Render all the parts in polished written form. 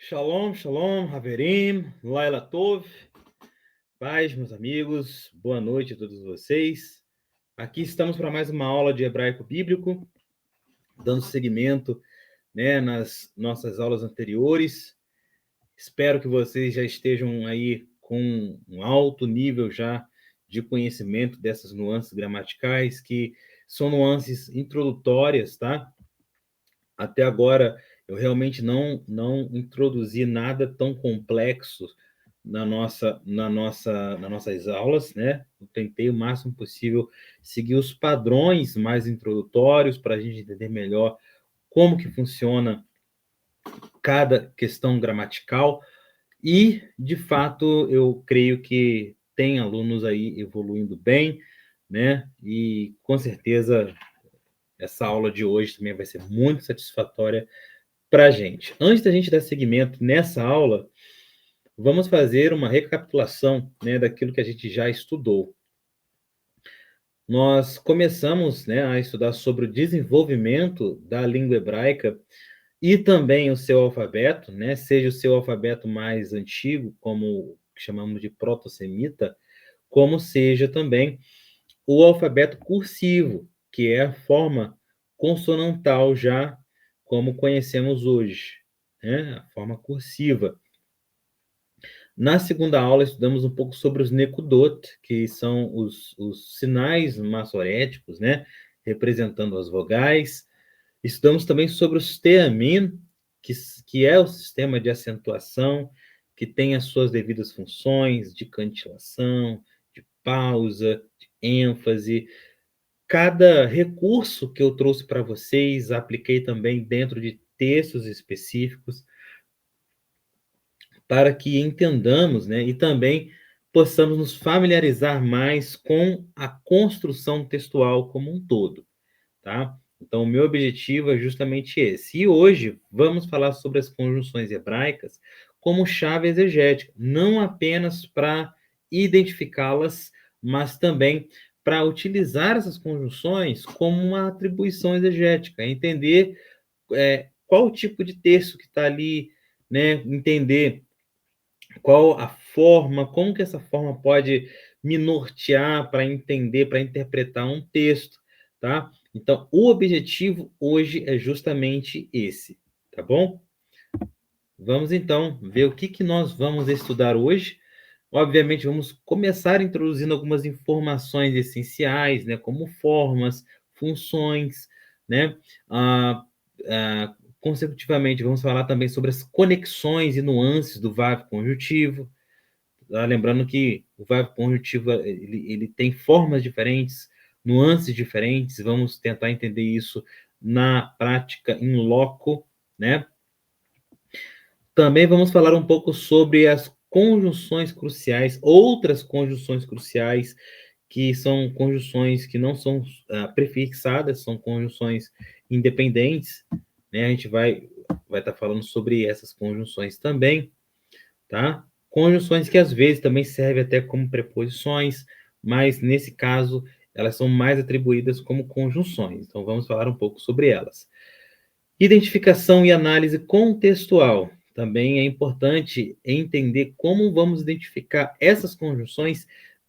Shalom, shalom, Haverim, Laila Tov, paz, meus amigos, boa noite a todos vocês. Aqui estamos para mais uma aula de hebraico bíblico, dando seguimento, nas nossas aulas anteriores. Espero que vocês já estejam aí com um alto nível já de conhecimento dessas nuances gramaticais, que são nuances introdutórias, tá? Até agora, eu realmente não introduzi nada tão complexo nas nossas aulas, né? Eu tentei o máximo possível seguir os padrões mais introdutórios para a gente entender melhor como que funciona cada questão gramatical e, de fato, eu creio que tem alunos aí evoluindo bem, né? E com certeza essa aula de hoje também vai ser muito satisfatória para a gente. Antes da gente dar seguimento nessa aula, vamos fazer uma recapitulação, daquilo que a gente já estudou. Nós começamos, a estudar sobre o desenvolvimento da língua hebraica e também o seu alfabeto, seja o seu alfabeto mais antigo, como chamamos de proto-semita, como seja também o alfabeto cursivo, que é a forma consonantal já como conhecemos hoje, a forma cursiva. Na segunda aula, estudamos um pouco sobre os nekudot, que são os sinais massoréticos, representando as vogais. Estudamos também sobre os teamin, que é o sistema de acentuação, que tem as suas devidas funções de cantilação, de pausa, de ênfase. Cada recurso que eu trouxe para vocês, apliquei também dentro de textos específicos, para que entendamos, e também possamos nos familiarizar mais com a construção textual como um todo, tá? Então, o meu objetivo é justamente esse. E hoje vamos falar sobre as conjunções hebraicas como chave exegética, não apenas para identificá-las, mas também para utilizar essas conjunções como uma atribuição exegética, entender qual o tipo de texto que está ali, entender qual a forma, como que essa forma pode me nortear para entender, para interpretar um texto, tá? Então, o objetivo hoje é justamente esse, tá bom? Vamos então ver o que nós vamos estudar hoje. Obviamente, vamos começar introduzindo algumas informações essenciais, como formas, funções, né? Consecutivamente, vamos falar também sobre as conexões e nuances do verbo conjuntivo. Lembrando que o verbo conjuntivo ele tem formas diferentes, nuances diferentes. Vamos tentar entender isso na prática em loco, né? Também vamos falar um pouco sobre as conjunções cruciais, outras conjunções cruciais, que são conjunções que não são prefixadas, são conjunções independentes, né? A gente vai estar falando sobre essas conjunções também, tá? Conjunções que às vezes também servem até como preposições, mas nesse caso elas são mais atribuídas como conjunções. Então vamos falar um pouco sobre elas. Identificação e análise contextual. Também é importante entender como vamos identificar essas conjunções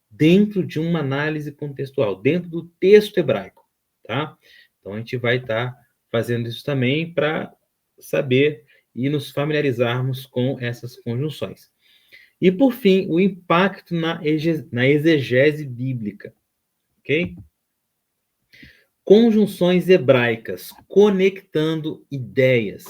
dentro de uma análise contextual, dentro do texto hebraico, tá? Então a gente vai estar fazendo isso também para saber e nos familiarizarmos com essas conjunções. E, por fim, o impacto na exegese bíblica, ok? Conjunções hebraicas, conectando ideias.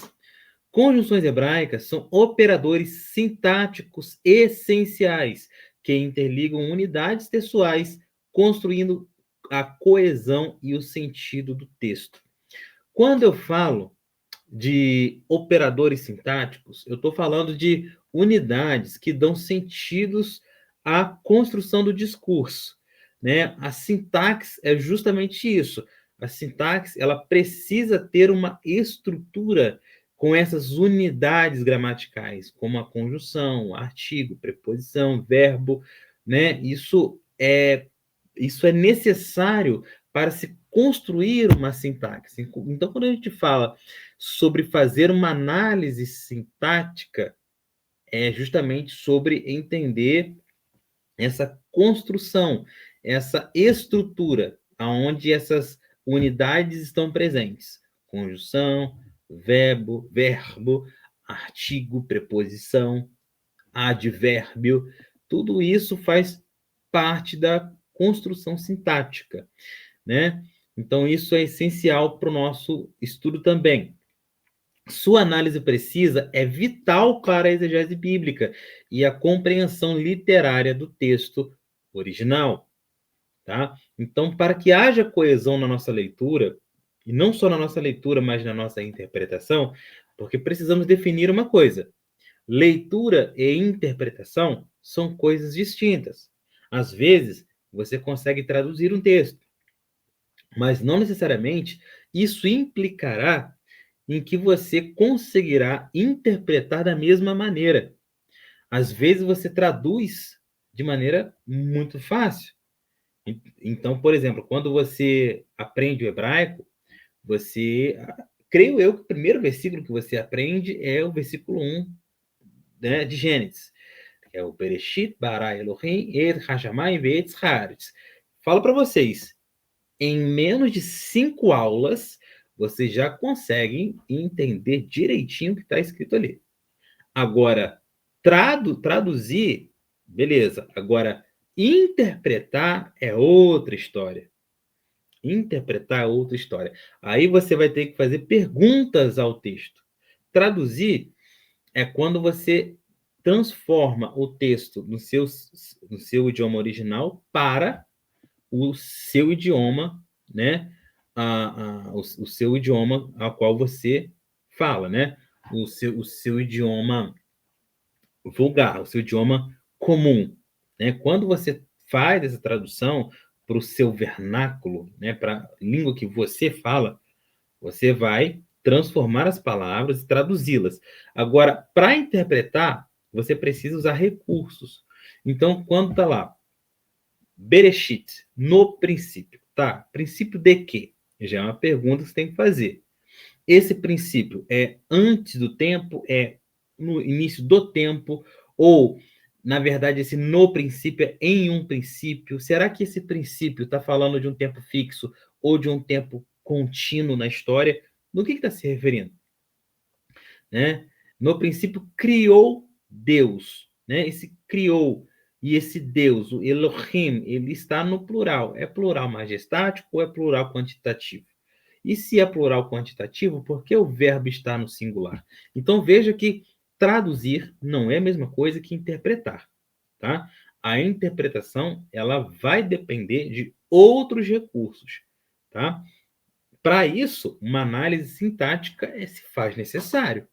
Conjunções hebraicas são operadores sintáticos essenciais que interligam unidades textuais, construindo a coesão e o sentido do texto. Quando eu falo de operadores sintáticos, eu estou falando de unidades que dão sentidos à construção do discurso, né? A sintaxe é justamente isso. A sintaxe, ela precisa ter uma estrutura com essas unidades gramaticais, como a conjunção, artigo, preposição, verbo, né? Isso é necessário para se construir uma sintaxe. Então, quando a gente fala sobre fazer uma análise sintática é justamente sobre entender essa construção, essa estrutura, aonde essas unidades estão presentes. Conjunção, verbo, artigo, preposição, advérbio, tudo isso faz parte da construção sintática, né? Então, isso é essencial para o nosso estudo também. Sua análise precisa é vital para a exegese bíblica e a compreensão literária do texto original, tá? Então, para que haja coesão na nossa leitura, e não só na nossa leitura, mas na nossa interpretação, porque precisamos definir uma coisa: leitura e interpretação são coisas distintas. Às vezes, você consegue traduzir um texto, mas não necessariamente isso implicará em que você conseguirá interpretar da mesma maneira. Às vezes você traduz de maneira muito fácil. Então, por exemplo, quando você aprende o hebraico, você, creio eu que o primeiro versículo que você aprende é o versículo 1, né, de Gênesis, que é o Bereshit bara Elohim et hashamayim ve'etz haaretz. Falo para vocês, em menos de 5 aulas, vocês já conseguem entender direitinho o que está escrito ali. Agora, traduzir, beleza. Agora, interpretar é outra história. Interpretar é outra história. Aí você vai ter que fazer perguntas ao texto. Traduzir é quando você transforma o texto no seu idioma original para o seu idioma, né? O seu idioma ao qual você fala, né? O seu idioma vulgar, o seu idioma comum, né? Quando você faz essa tradução para o seu vernáculo, né? Para a língua que você fala, você vai transformar as palavras e traduzi-las. Agora, para interpretar, você precisa usar recursos. Então, quando está lá, Bereshit, no princípio, tá? Princípio de quê? Já é uma pergunta que você tem que fazer. Esse princípio é antes do tempo, é no início do tempo, ou, na verdade, esse no princípio é em um princípio? Será que esse princípio está falando de um tempo fixo ou de um tempo contínuo na história? No que está se referindo? Né? No princípio, criou Deus. Né? Esse criou, e esse Deus, o Elohim, ele está no plural. É plural majestático ou é plural quantitativo? E se é plural quantitativo, por que o verbo está no singular? Então veja que traduzir não é a mesma coisa que interpretar, tá? A interpretação, ela vai depender de outros recursos, tá? Para isso, uma análise sintática se faz necessário.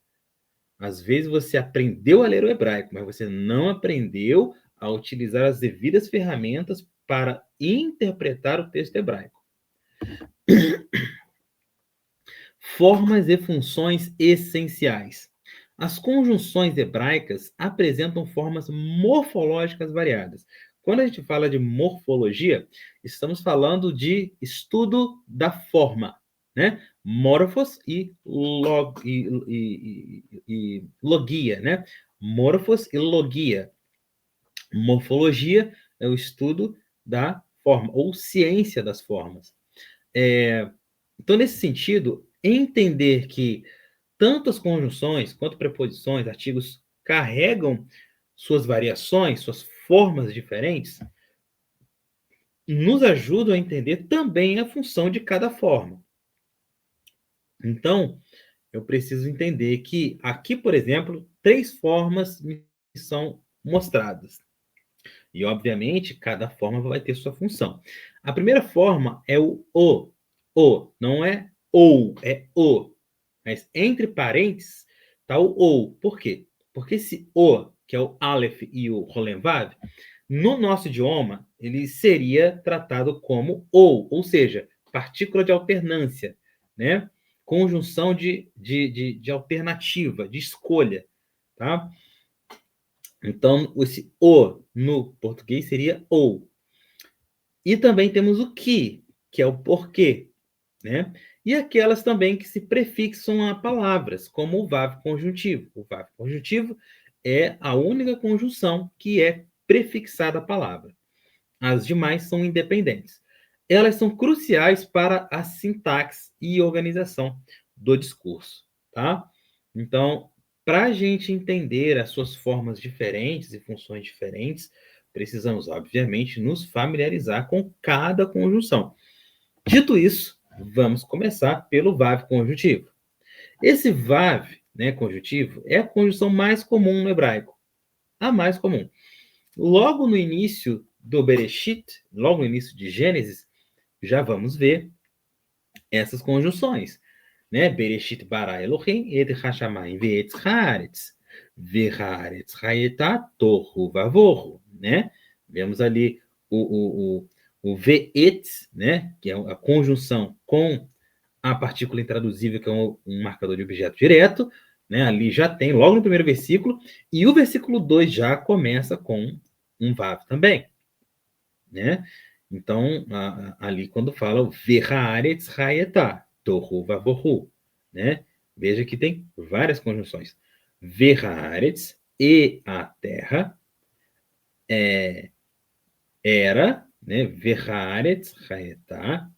Às vezes você aprendeu a ler o hebraico, mas você não aprendeu a utilizar as devidas ferramentas para interpretar o texto hebraico. Formas e funções essenciais. As conjunções hebraicas apresentam formas morfológicas variadas. Quando a gente fala de morfologia, estamos falando de estudo da forma, né? Morfos e logia, né? Morfos e logia. Morfologia é o estudo da forma, ou ciência das formas. Então, nesse sentido, entender que tanto as conjunções quanto preposições, artigos carregam suas variações, suas formas diferentes, nos ajudam a entender também a função de cada forma. Então, eu preciso entender que aqui, por exemplo, 3 formas me são mostradas. E, obviamente, cada forma vai ter sua função. A primeira forma é o o. O, não é ou, é o. Mas entre parênteses está o ou. Por quê? Porque esse o, que é o Aleph e o Rolenvav, no nosso idioma, ele seria tratado como ou seja, partícula de alternância, né? Conjunção de alternativa, de escolha, tá? Então, esse o no português seria ou. E também temos o que é o porquê. né? E aquelas também que se prefixam a palavras, como o VAV conjuntivo. O VAV conjuntivo é a única conjunção que é prefixada à palavra. As demais são independentes. Elas são cruciais para a sintaxe e organização do discurso, tá? Então, para a gente entender as suas formas diferentes e funções diferentes, precisamos, obviamente, nos familiarizar com cada conjunção. Dito isso, vamos começar pelo VAV conjuntivo. Esse VAV, né, conjuntivo, é a conjunção mais comum no hebraico, a mais comum. Logo no início do Bereshit, logo no início de Gênesis, já vamos ver essas conjunções, né? Bereshit bara Elohim et hashamayim ve'etz haaretz ve'haaretz hayeta tohu vavohu, né? Vemos ali o ve'etz, né? Que é a conjunção com a partícula intraduzível, que é um marcador de objeto direto, né? Ali já tem, logo no primeiro versículo, e o versículo 2 já começa com um vav também, né? Então, ali quando fala Verhaaretz Hayetá, Tohu Vavohu, né? Veja que tem várias conjunções. Verhaaretz, e a terra, era, né? Verhaaretz Hayetá,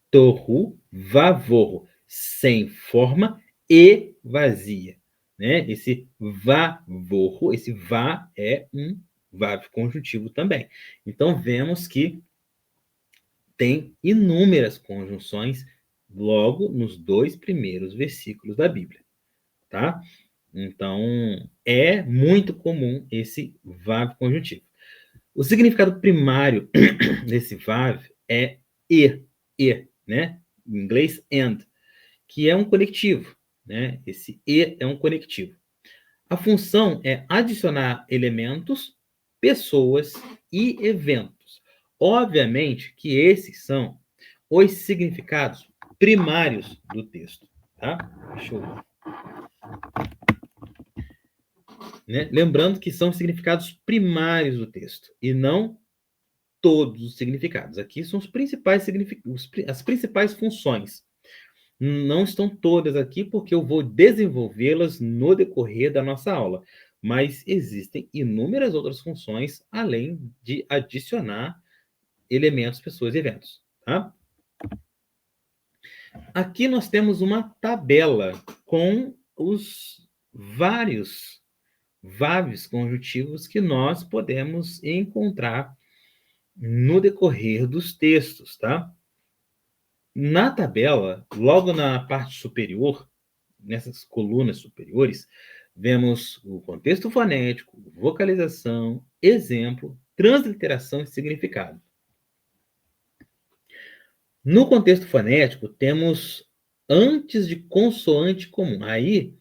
Tohu Vavohu, sem forma e vazia, né? Esse Vavohu, esse Va é um Vav conjuntivo também. Então, vemos que tem inúmeras conjunções logo nos 2 primeiros versículos da Bíblia, tá? Então, é muito comum esse VAV conjuntivo. O significado primário desse VAV é né? Em inglês, and, que é um conectivo, né? Esse e é um conectivo. A função é adicionar elementos, pessoas e eventos. Obviamente que esses são os significados primários do texto, tá? Deixa eu... Né? Lembrando que são significados primários do texto e não todos os significados. Aqui são os principais significados, as principais funções. Não estão todas aqui porque eu vou desenvolvê-las no decorrer da nossa aula. Mas existem inúmeras outras funções além de adicionar elementos, pessoas e eventos, tá? Aqui nós temos uma tabela com os vários VAVs conjuntivos que nós podemos encontrar no decorrer dos textos, tá? Na tabela, logo na parte superior, nessas colunas superiores, vemos o contexto fonético, vocalização, exemplo, transliteração e significado. No contexto fonético, temos antes de consoante comum. Aí,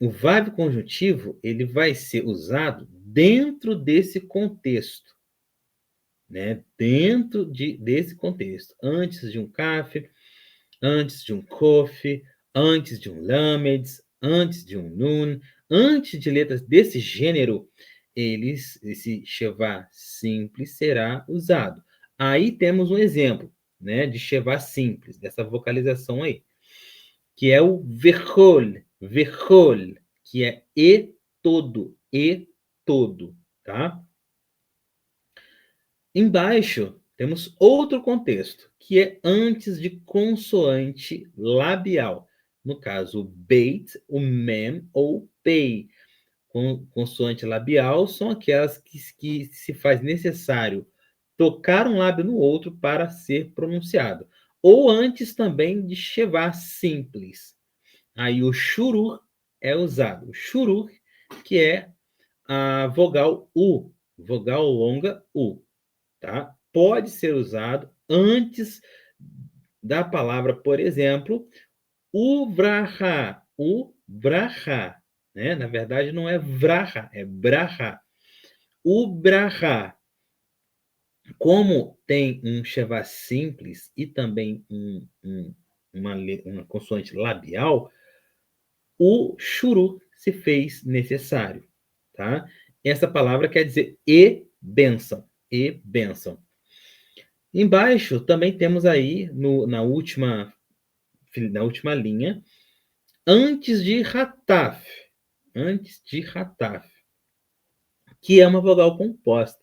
o VAV conjuntivo ele vai ser usado dentro desse contexto, né? Dentro desse contexto. Antes de um CAF, antes de um COF, antes de um LAMEDS, antes de um NUN, antes de letras desse gênero, esse Shevá simples será usado. Aí temos um exemplo, né, de Shevá simples, dessa vocalização aí, que é o verhol, que é e todo, tá? Embaixo temos outro contexto, que é antes de consoante labial. No caso, o beit, o mem ou pei. Consoante labial são aquelas que se faz necessário tocar um lábio no outro para ser pronunciado. Ou antes também de Shevá simples. Aí o shurur é usado. O shurur, que é a vogal U, vogal longa U, tá? Pode ser usado antes da palavra, por exemplo, o braha, né? Na verdade não é vraha, é braha. O braha, como tem um Shevá simples e também uma consoante labial, o shuru se fez necessário, tá? Essa palavra quer dizer bênção, e bênção. Embaixo também temos aí, na última na última linha, antes de rataf, que é uma vogal composta,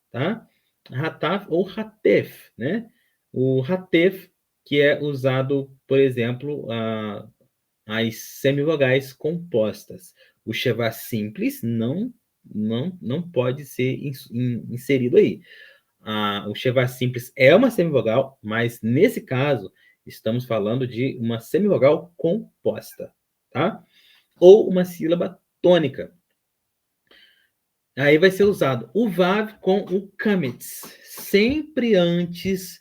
tá? Rataf ou ratef, né? O ratef, que é usado, por exemplo, as semivogais compostas. O Sheva simples não pode ser inserido aí. O Sheva simples é uma semivogal, mas nesse caso estamos falando de uma semivogal composta, tá? Ou uma sílaba tônica. Aí vai ser usado o vav com o kametz, sempre antes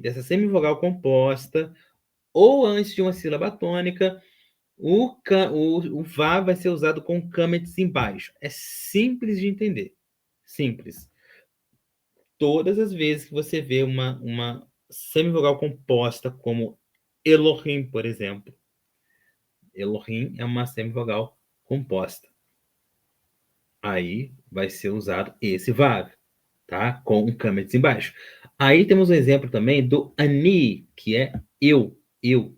dessa semivogal composta ou antes de uma sílaba tônica. O vav vai ser usado com o kametz embaixo. É simples de entender. Simples. Todas as vezes que você vê uma semivogal composta, como Elohim, por exemplo. Elohim é uma semivogal composta. Aí vai ser usado esse vav, tá? Com um kametz embaixo. Aí temos um exemplo também do ani, que é eu,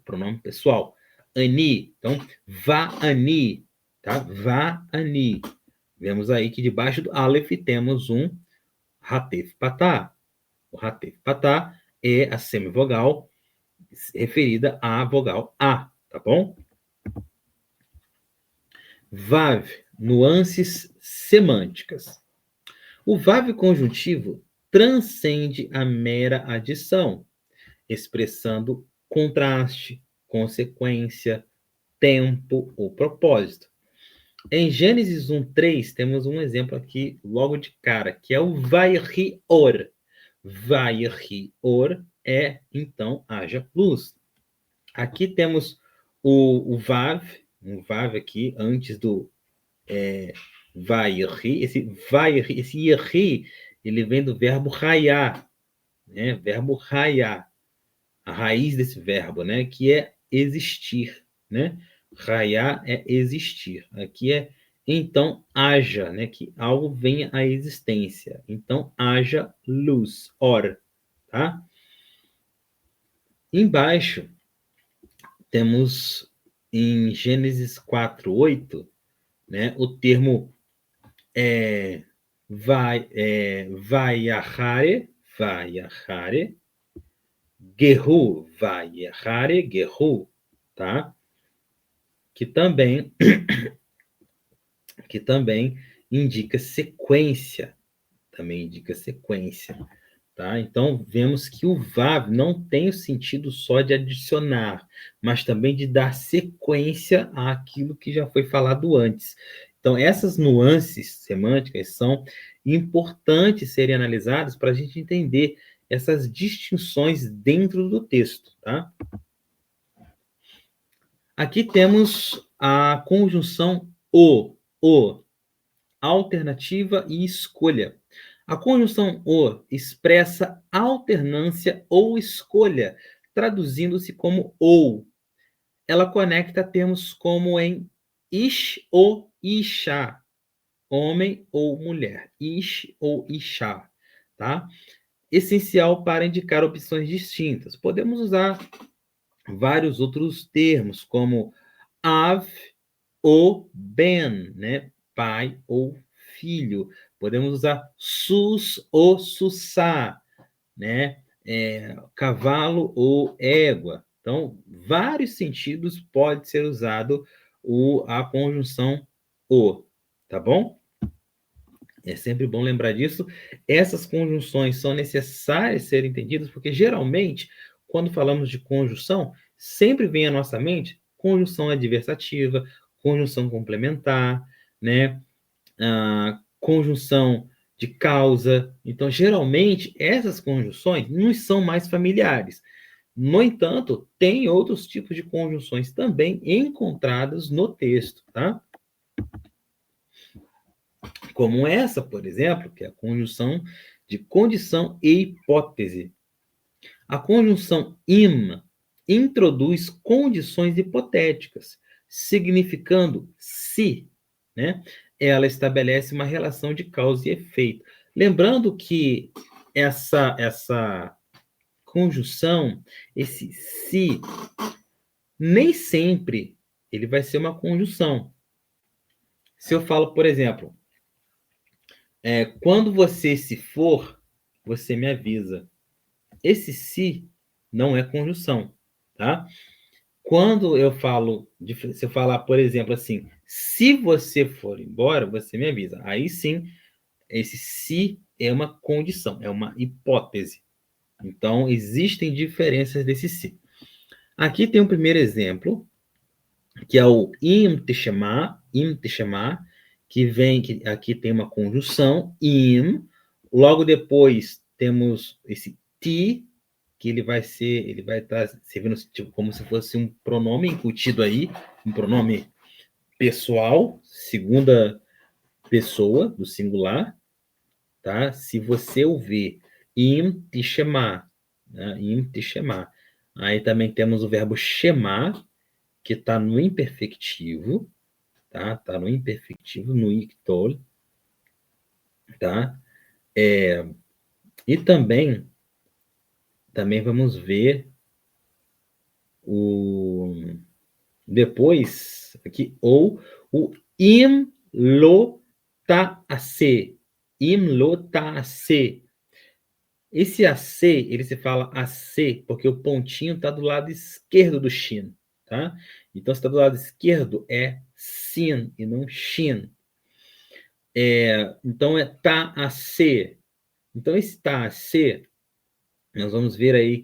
pronome pessoal. Ani, então, va-ani, tá? Va-ani. Vemos aí que debaixo do Aleph temos um Hatef Patá. O Hatef Patá é a semivogal referida à vogal A, tá bom? Vav, nuances semânticas. O vav conjuntivo transcende a mera adição, expressando contraste, consequência, tempo ou propósito. Em Gênesis 1:3, temos um exemplo aqui logo de cara, que é o Vayri-or. Vayri-or é, então, haja luz. Aqui temos o Vav, um Vav aqui antes do Vayri. Esse Yeri, ele vem do verbo raiar, né? Verbo raiar. A raiz desse verbo, né? Que é existir, né? Raiar é existir. Aqui é então haja, né? Que algo venha à existência. Então haja luz, or, tá? Embaixo temos em Gênesis 4:8, né? O termo vaiachare, Gehu, vaiachare, Gehu, tá? Que também indica sequência, tá? Então, vemos que o vav não tem o sentido só de adicionar, mas também de dar sequência àquilo que já foi falado antes. Então, essas nuances semânticas são importantes serem analisadas para a gente entender essas distinções dentro do texto, tá? Aqui temos a conjunção o, alternativa e escolha. A conjunção o expressa alternância ou escolha, traduzindo-se como ou. Ela conecta termos como em ish ou isha, homem ou mulher. Ish ou isha, tá? Essencial para indicar opções distintas. Podemos usar vários outros termos, como av ou ben, né? Pai ou filho. Podemos usar sus ou sussá, né? Cavalo ou égua. Então, vários sentidos pode ser usado a conjunção o, tá bom? É sempre bom lembrar disso. Essas conjunções são necessárias serem entendidas, porque geralmente, quando falamos de conjunção, sempre vem à nossa mente conjunção adversativa, conjunção complementar, né? Conjunção de causa. Então, geralmente, essas conjunções nos são mais familiares. No entanto, tem outros tipos de conjunções também encontradas no texto, tá? Como essa, por exemplo, que é a conjunção de condição e hipótese. A conjunção im introduz condições hipotéticas, significando se, né? Ela estabelece uma relação de causa e efeito. Lembrando que essa conjunção, esse se, nem sempre ele vai ser uma conjunção. Se eu falo, por exemplo, quando você se for, você me avisa. Esse se não é conjunção, tá? Quando eu falo, se eu falar, por exemplo, assim, se você for embora, você me avisa. Aí sim, esse se é uma condição, é uma hipótese. Então, existem diferenças desse se. Aqui tem um primeiro exemplo, que é o im teshema, que aqui tem uma conjunção, im. Logo depois temos esse ti, que ele vai estar servindo tipo, como se fosse um pronome incutido aí, um pronome pessoal, segunda pessoa do singular, tá? Se você ouvir im teshema, né? Im teshema. Aí também temos o verbo shema, que está no imperfectivo, tá? Tá no imperfectivo, no ictol, tá? E também vamos ver o depois aqui ou o im lo ta'ase, im lo ta'ase. Esse AC, ele se fala AC porque o pontinho está do lado esquerdo do shin, tá? Então, se está do lado esquerdo, é sin e não shin. Então, é ta'ase. Então, esse ta'ase, nós vamos ver aí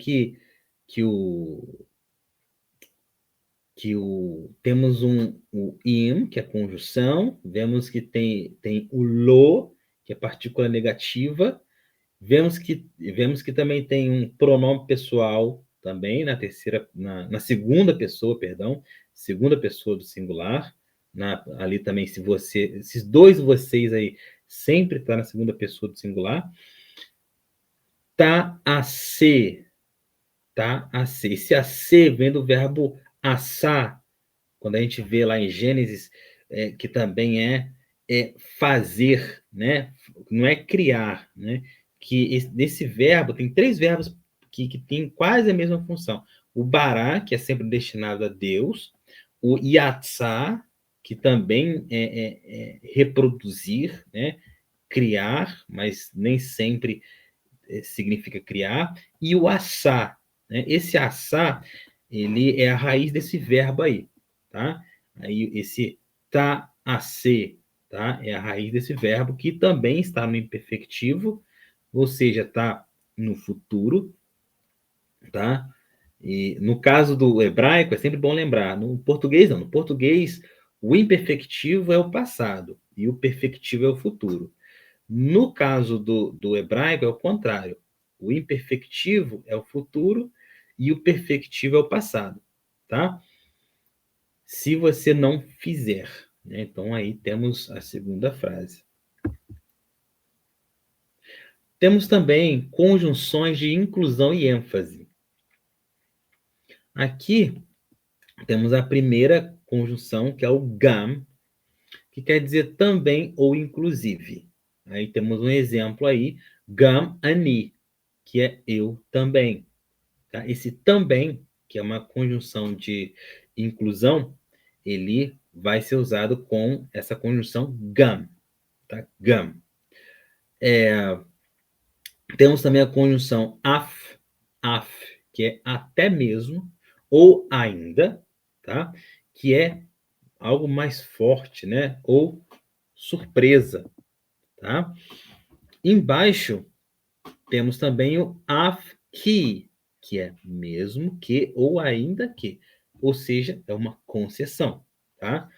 temos o im, que é a conjunção, vemos que tem o lo, que é partícula negativa, vemos que também tem um pronome pessoal também na segunda pessoa, perdão, segunda pessoa do singular. Ali também, esses dois vocês aí sempre está na segunda pessoa do singular. Tá a ser, tá a ser. Esse a ser vem do verbo assar, quando a gente vê lá em Gênesis, que também é fazer, né? Não é criar, né? Que nesse verbo, tem três verbos que têm quase a mesma função. O bará, que é sempre destinado a Deus, o yatsá, que também é reproduzir, né? Criar, mas nem sempre significa criar, e o assá, né? Esse assá, ele é a raiz desse verbo aí, tá? Aí esse tá a ser, tá? É a raiz desse verbo que também está no imperfectivo, ou seja, está no futuro, tá? E no caso do hebraico é sempre bom lembrar, no português não, no português o imperfectivo é o passado e o perfectivo é o futuro. No caso do hebraico é o contrário. O imperfectivo é o futuro e o perfectivo é o passado, tá? Se você não fizer, né? Então aí temos a segunda frase. Temos também conjunções de inclusão e ênfase. Aqui temos a primeira conjunção, que é o gam, que quer dizer também ou inclusive. Aí temos um exemplo aí, gam ani, que é eu também. Tá? Esse também, que é uma conjunção de inclusão, ele vai ser usado com essa conjunção gam. Tá? Gam. Temos também a conjunção af, que é até mesmo, ou ainda, tá? Que é algo mais forte, né? Ou surpresa, tá? Embaixo temos também o af que é mesmo que ou ainda que, ou seja, é uma concessão, tá?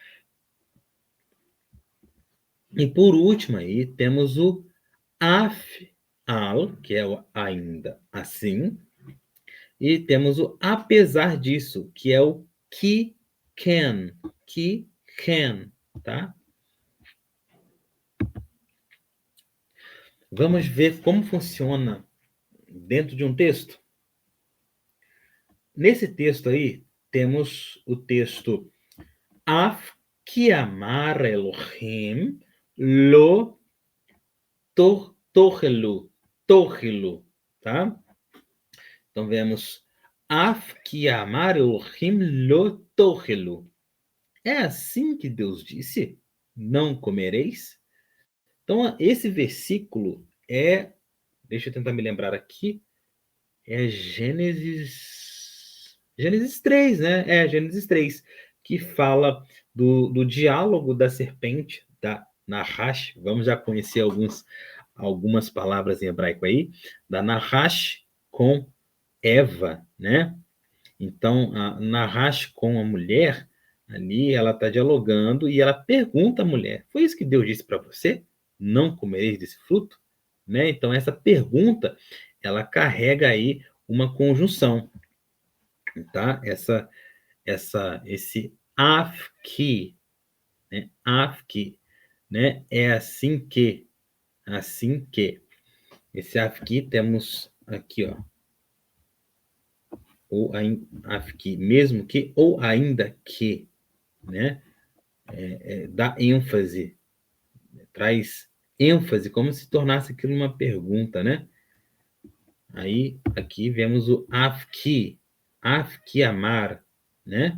E por último aí temos o al, que é o ainda assim, e temos o apesar disso, que é o que can, tá? Vamos ver como funciona dentro de um texto. Nesse texto aí, temos o texto Af que amar Elohim lo tochelu, tá? Então, vemos Af ki amar Elohim lo tochelu. É assim que Deus disse, não comereis? Então, esse versículo deixa eu tentar me lembrar aqui, é Gênesis 3, né? Gênesis 3, que fala do diálogo da serpente, da Nahash. Vamos já conhecer algumas palavras em hebraico aí, da Nahash com Eva, né? Então, a Nahash com a mulher, ali ela está dialogando e ela pergunta à mulher: foi isso que Deus disse para você? Não comereis desse fruto? Né? Então, essa pergunta, ela carrega aí uma conjunção, tá? Esse afki, né? Afki, né? É assim que. Esse afki temos aqui, ó, ou afki, mesmo que, ou ainda que, né? Dá ênfase, traz ênfase, como se tornasse aquilo uma pergunta, né? Aí, aqui vemos o afki amar, né?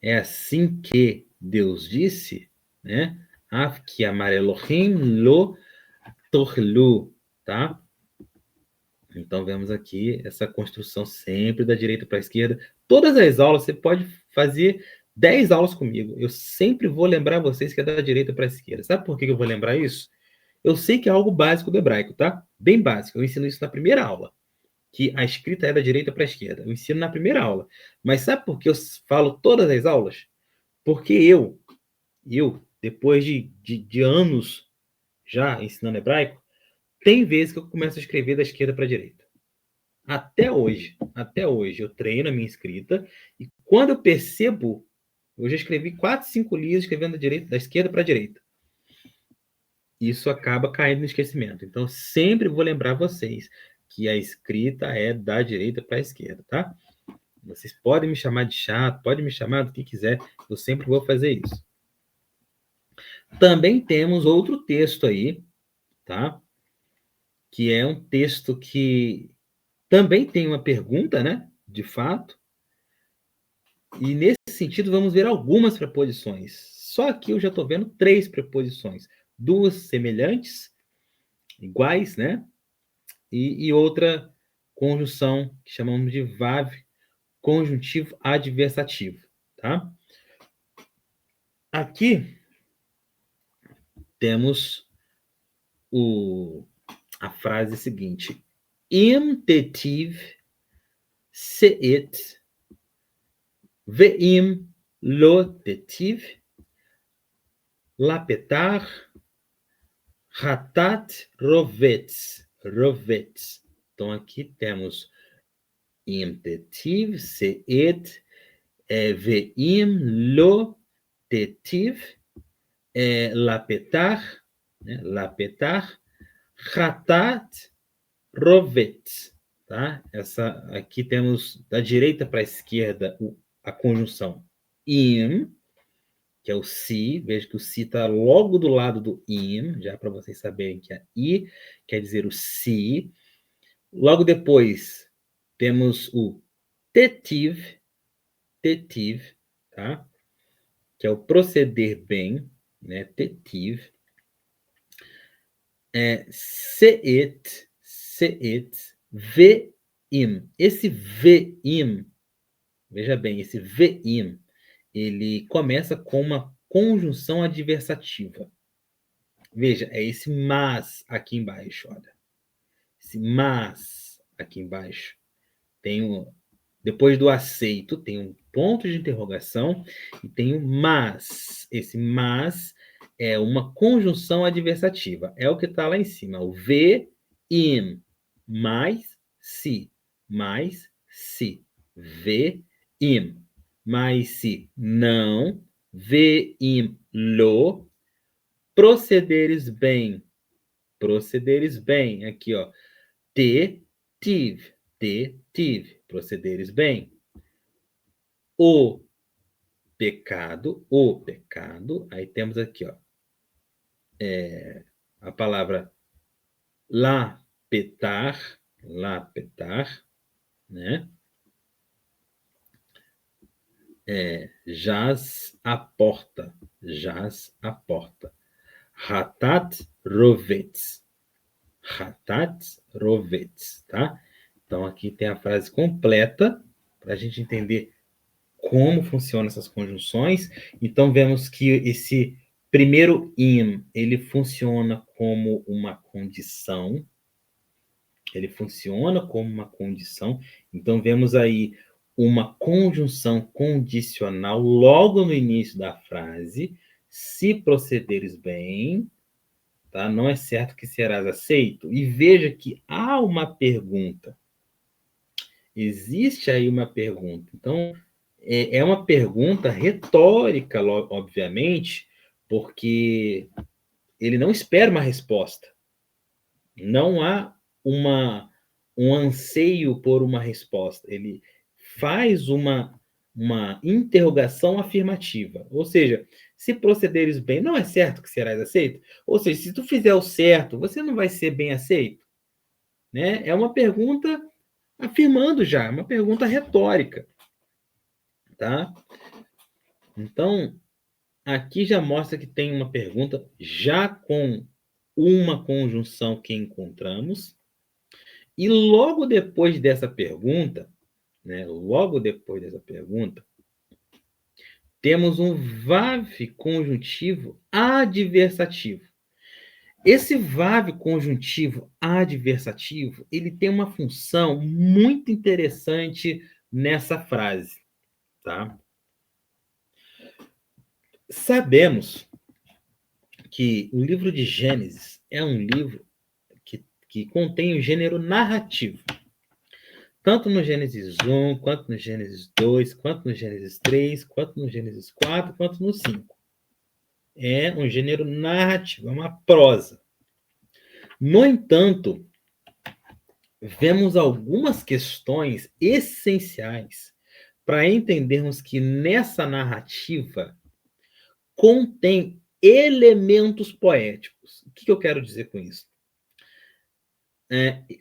É assim que Deus disse, né? Afki amar Elohim lo tochlu, tá? Então, vemos aqui essa construção sempre da direita para a esquerda. Todas as aulas, você pode fazer 10 aulas comigo. Eu sempre vou lembrar vocês que é da direita para a esquerda. Sabe por que eu vou lembrar isso? Eu sei que é algo básico do hebraico, tá? Bem básico. Eu ensino isso na primeira aula, que a escrita é da direita para a esquerda. Eu ensino na primeira aula. Mas sabe por que eu falo todas as aulas? Porque depois de anos já ensinando hebraico, tem vezes que eu começo a escrever da esquerda para a direita. Até hoje, eu treino a minha escrita e quando eu percebo, eu já escrevi 4, 5 linhas escrevendo da esquerda para a direita. Isso acaba caindo no esquecimento. Então, sempre vou lembrar vocês que a escrita é da direita para a esquerda, tá? Vocês podem me chamar de chato, podem me chamar do que quiser, eu sempre vou fazer isso. Também temos outro texto aí, tá? Que é um texto que também tem uma pergunta, né? De fato. E nesse sentido, vamos ver algumas preposições. Só aqui eu já estou vendo 3 preposições. 2 semelhantes, iguais, né? E outra conjunção que chamamos de VAV, conjuntivo adversativo, tá? Aqui temos a frase seguinte: Im tetiv seit ve'im lo tetiv lapetar hatat rovetz. Então aqui temos im tetiv seit ve'im lo tetiv lapetar, né? Lapetar hatat rovetz, tá? Aqui temos da direita para a esquerda a conjunção im, que é o si. Veja que o si está logo do lado do im, já para vocês saberem que a i quer dizer o si. Logo depois temos o tetiv, tá? Que é o proceder bem, né? Tetiv. Seit, ve'im. Esse ve'im, veja bem, esse ve'im, ele começa com uma conjunção adversativa. Veja, é esse mas aqui embaixo, olha. Esse mas aqui embaixo. Depois do aceito, tem um ponto de interrogação e tem um mas. Esse mas é uma conjunção adversativa. É o que está lá em cima. O im, mais se. Im, mais se. Não. Im, lo. Procederes bem. Aqui, ó. Tive. Procederes bem. O pecado. Aí temos aqui, ó, a palavra lapetar, Lapetar, né? Jaz à porta. Jaz à porta. Hatat rovetz. Hatat rovetz, tá? Então, aqui tem a frase completa, para a gente entender como funcionam essas conjunções. Então, vemos que esse primeiro im, ele funciona como uma condição. Ele funciona como uma condição. Então, vemos aí uma conjunção condicional logo no início da frase. Se procederes bem, tá? Não é certo que serás aceito. E veja que há uma pergunta. Existe aí uma pergunta. Então, é uma pergunta retórica, obviamente, porque ele não espera uma resposta. Não há um anseio por uma resposta. Ele faz uma interrogação afirmativa. Ou seja, se procederes bem, não é certo que serás aceito? Ou seja, se tu fizer o certo, você não vai ser bem aceito? Né? É uma pergunta afirmando já, uma pergunta retórica. Tá? Então, aqui já mostra que tem uma pergunta já com uma conjunção que encontramos. E logo depois dessa pergunta, né, logo depois dessa pergunta, temos um VAV conjuntivo adversativo. Esse VAV conjuntivo adversativo, ele tem uma função muito interessante nessa frase, tá? Sabemos que o livro de Gênesis é um livro que contém o gênero narrativo. Tanto no Gênesis 1, quanto no Gênesis 2, quanto no Gênesis 3, quanto no Gênesis 4, quanto no 5. É um gênero narrativo, é uma prosa. No entanto, vemos algumas questões essenciais para entendermos que nessa narrativa contém elementos poéticos. O que eu quero dizer com isso?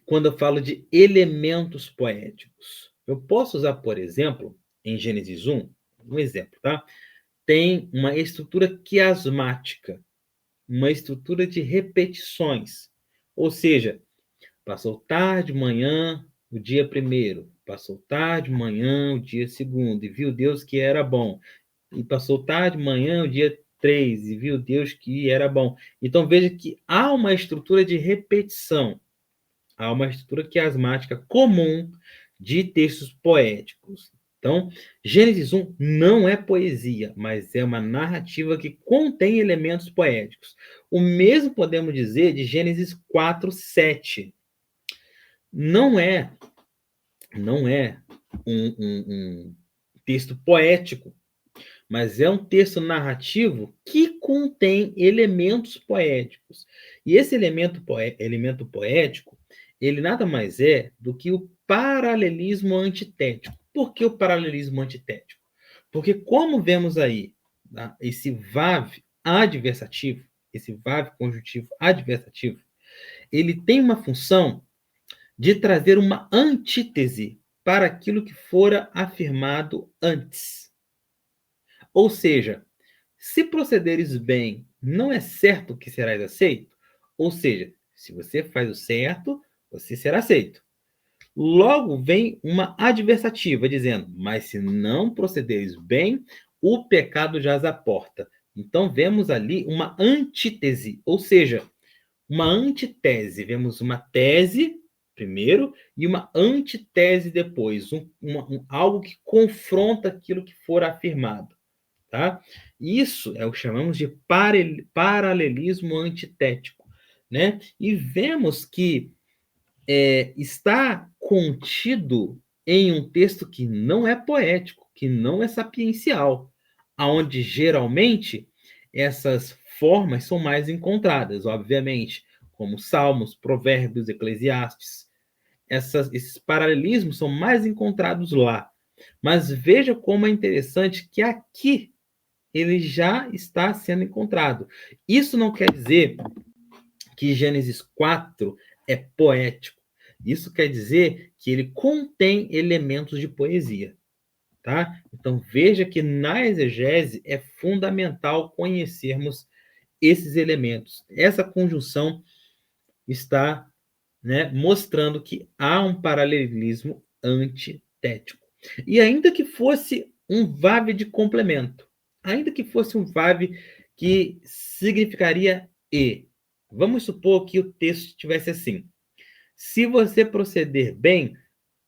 Quando eu falo de elementos poéticos, eu posso usar, por exemplo, em Gênesis 1, um exemplo, tá? Tem uma estrutura quiasmática, uma estrutura de repetições. Ou seja, passou tarde, manhã, o dia primeiro. Passou tarde, manhã, o dia segundo. E viu Deus que era bom. E passou tarde, manhã, o dia 3. E viu Deus que era bom. Então veja que há uma estrutura de repetição. Há uma estrutura quiasmática comum de textos poéticos. Então, Gênesis 1 não é poesia, mas é uma narrativa que contém elementos poéticos. O mesmo podemos dizer de Gênesis 4, 7. Não é um texto poético, mas é um texto narrativo que contém elementos poéticos. E esse elemento poético, ele nada mais é do que o paralelismo antitético. Por que o paralelismo antitético? Porque como vemos aí, tá, esse VAV adversativo, esse VAV conjuntivo adversativo, ele tem uma função de trazer uma antítese para aquilo que fora afirmado antes. Ou seja, se procederes bem, não é certo que serás aceito? Ou seja, se você faz o certo, você será aceito. Logo vem uma adversativa dizendo, mas se não procederes bem, o pecado jaz à porta. Então vemos ali uma antítese, ou seja, uma antitese. Vemos uma tese primeiro e uma antitese depois, algo que confronta aquilo que for afirmado. Tá? Isso é o que chamamos de paralelismo antitético. Né? E vemos que está contido em um texto que não é poético, que não é sapiencial, aonde geralmente essas formas são mais encontradas, obviamente, como Salmos, Provérbios, Eclesiastes. Esses paralelismos são mais encontrados lá. Mas veja como é interessante que aqui ele já está sendo encontrado. Isso não quer dizer que Gênesis 4 é poético. Isso quer dizer que ele contém elementos de poesia, tá? Então, veja que na exegese é fundamental conhecermos esses elementos. Essa conjunção está, né, mostrando que há um paralelismo antitético. E ainda que fosse um VAV de complemento, ainda que fosse um VAV que significaria e, vamos supor que o texto estivesse assim: se você proceder bem,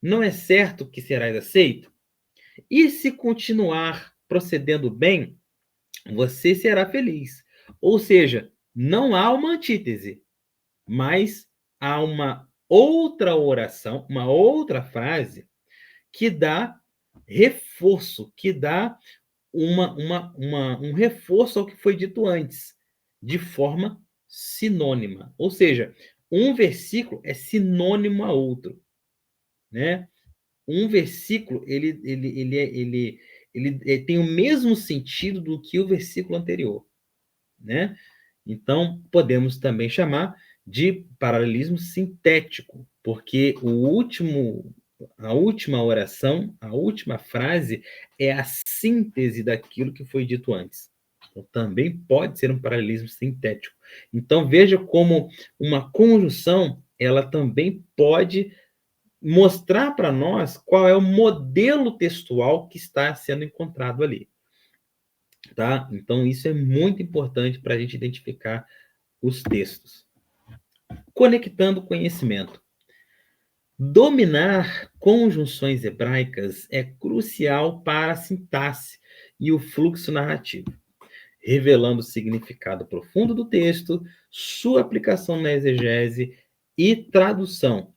não é certo que serás aceito? E se continuar procedendo bem, você será feliz. Ou seja, não há uma antítese, mas há uma outra oração, uma outra frase que dá reforço, que dá um reforço ao que foi dito antes, de forma sinônima. Ou seja, um versículo é sinônimo a outro, né? Um versículo ele tem o mesmo sentido do que o versículo anterior, né? Então, podemos também chamar de paralelismo sintético, porque a última oração, a última frase é a síntese daquilo que foi dito antes. Então, também pode ser um paralelismo sintético. Então, veja como uma conjunção, ela também pode mostrar para nós qual é o modelo textual que está sendo encontrado ali, tá? Então, isso é muito importante para a gente identificar os textos. Conectando conhecimento. Dominar conjunções hebraicas é crucial para a sintaxe e o fluxo narrativo, revelando o significado profundo do texto, sua aplicação na exegese e tradução,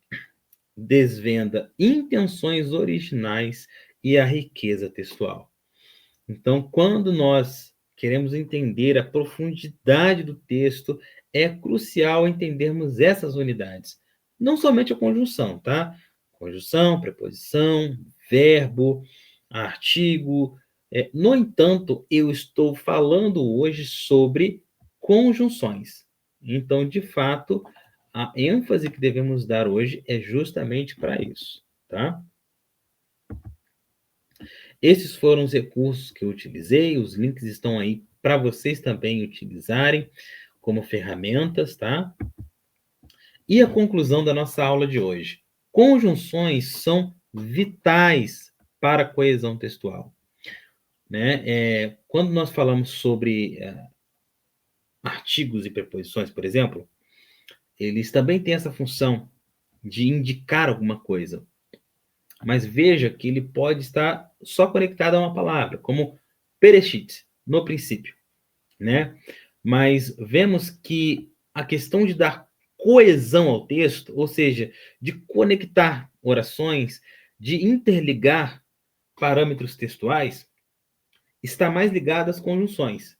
desvenda intenções originais e a riqueza textual. Então, quando nós queremos entender a profundidade do texto, é crucial entendermos essas unidades. Não somente a conjunção, tá? Conjunção, preposição, verbo, artigo. No entanto, eu estou falando hoje sobre conjunções. Então, de fato, a ênfase que devemos dar hoje é justamente para isso, tá? Esses foram os recursos que eu utilizei, os links estão aí para vocês também utilizarem como ferramentas, tá? E a conclusão da nossa aula de hoje. Conjunções são vitais para a coesão textual, né? Quando nós falamos sobre artigos e preposições, por exemplo, eles também têm essa função de indicar alguma coisa. Mas veja que ele pode estar só conectado a uma palavra, como Bereshit, no princípio, né? Mas vemos que a questão de dar coesão ao texto, ou seja, de conectar orações, de interligar parâmetros textuais, está mais ligada às conjunções.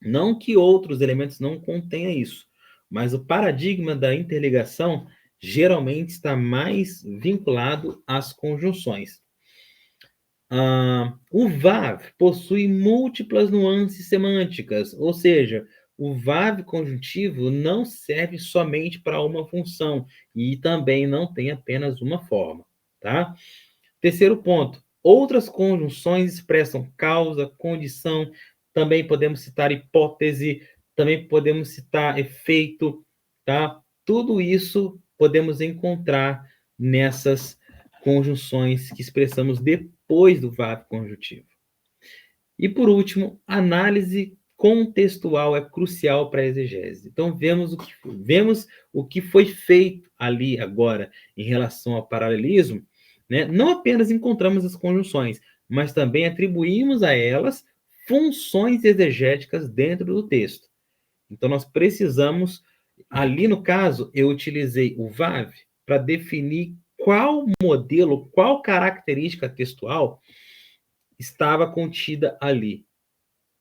Não que outros elementos não contenham isso, mas o paradigma da interligação geralmente está mais vinculado às conjunções. O VAV possui múltiplas nuances semânticas, ou seja, o VAV conjuntivo não serve somente para uma função e também não tem apenas uma forma, tá? Terceiro ponto, outras conjunções expressam causa, condição, também podemos citar hipótese, também podemos citar efeito, tá? Tudo isso podemos encontrar nessas conjunções que expressamos depois do VAV conjuntivo. E por último, análise contextual é crucial para a exegese. Então vemos o que foi feito ali agora em relação ao paralelismo, né? Não apenas encontramos as conjunções, mas também atribuímos a elas funções exegéticas dentro do texto. Então nós precisamos, ali no caso, eu utilizei o VAV para definir qual modelo, qual característica textual estava contida ali.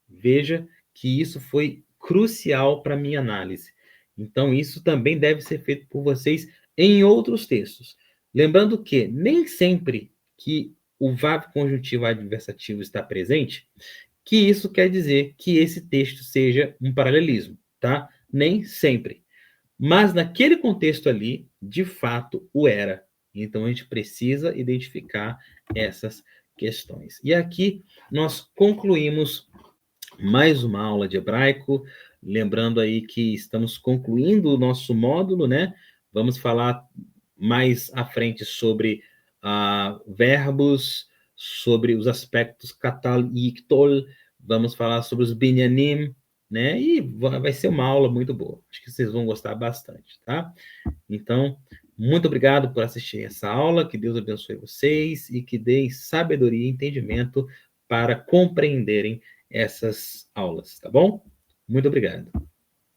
Veja que isso foi crucial para a minha análise. Então, isso também deve ser feito por vocês em outros textos. Lembrando que nem sempre que o VAV conjuntivo adversativo está presente, que isso quer dizer que esse texto seja um paralelismo, tá? Nem sempre. mas naquele contexto ali, de fato, o era. Então a gente precisa identificar essas questões. E aqui nós concluímos mais uma aula de hebraico, lembrando aí que estamos concluindo o nosso módulo, né? Vamos falar mais à frente sobre verbos, sobre os aspectos katal e iktol, vamos falar sobre os binyanim, né? E vai ser uma aula muito boa. Acho que vocês vão gostar bastante, tá? Então, muito obrigado por assistir essa aula, que Deus abençoe vocês e que dê sabedoria e entendimento para compreenderem essas aulas, tá bom? Muito obrigado.